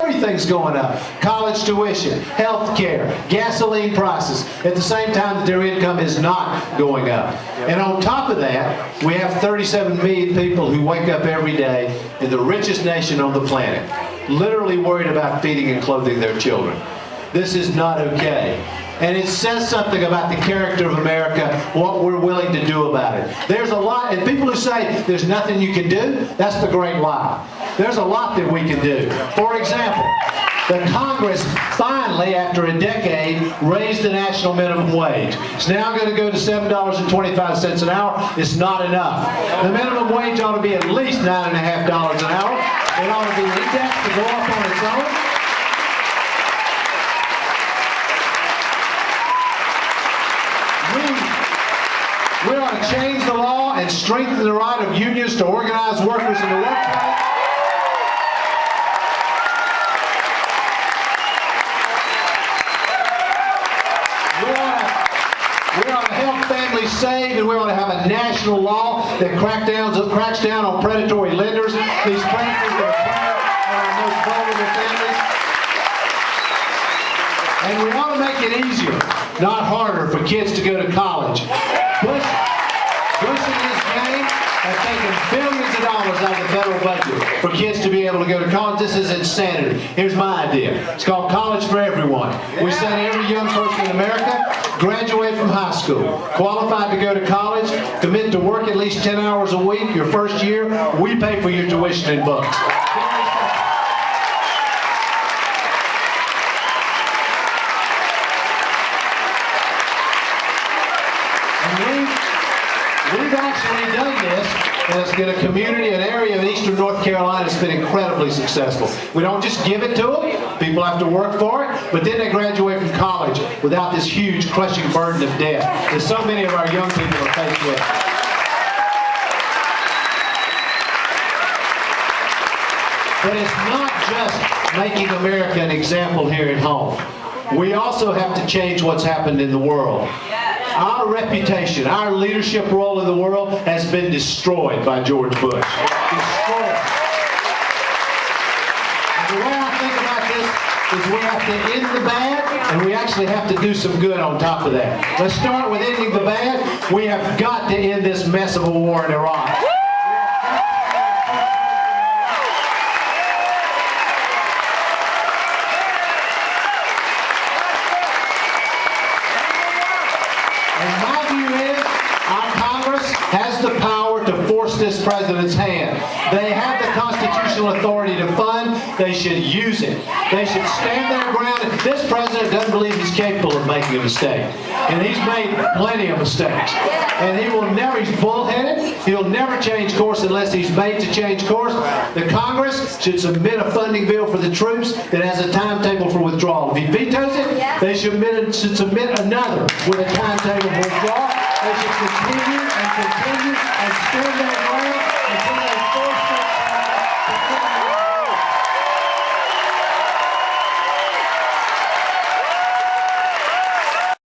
Everything's going up. College tuition, health care, gasoline prices, at the same time that their income is not going up. And on top of that, we have 37 million people who wake up every day in the richest nation on the planet, literally worried about feeding and clothing their children. This is not okay. And it says something about the character of America, what we're willing to do about it. There's a lot, and people who say there's nothing you can do, that's the great lie. There's a lot that we can do. For example, the Congress finally, after a decade, raised the national minimum wage. It's now going to go to $7.25 an hour. It's not enough. The minimum wage ought to be at least $9.50 an hour. It ought to be indexed to go up on its own. We ought to change the law and strengthen the right of unions to organize workers in the workplace. We ought to help families save, and we ought to have a national law that cracks down on predatory lenders. These predators are preying on our most vulnerable families. And we ought to make it easier, not harder, for kids to go to college. Bush and his gang have taken billions of dollars out of the federal budget for kids to be able to go to college. This is insanity. Here's my idea. It's called College for Everyone. We say every young person in America, graduate from high school, qualified to go to college, commit to work at least 10 hours a week. Your first year, we pay for your tuition and books. We've actually done this, and it's been a community, an area in eastern North Carolina that's been incredibly successful. We don't just give it to them. People have to work for it, but then they graduate from college without this huge, crushing burden of debt that so many of our young people are faced with. But it's not just making America an example here at home. We also have to change what's happened in the world. Our reputation, our leadership role in the world has been destroyed by George Bush. Destroyed. And the way I think about this is we have to end the bad, and we actually have to do some good on top of that. Let's start with ending the bad. We have got to end this mess of a war in Iraq. Has the power to force this president's hand. They have the constitutional authority to fund. They should use it. They should stand their ground. This president doesn't believe he's capable of making a mistake. And he's made plenty of mistakes. And he will never, he's bullheaded. He'll never change course unless he's made to change course. The Congress should submit a funding bill for the troops that has a timetable for withdrawal. If he vetoes it, they should submit another with a timetable for withdrawal. They should continue and stand their ground.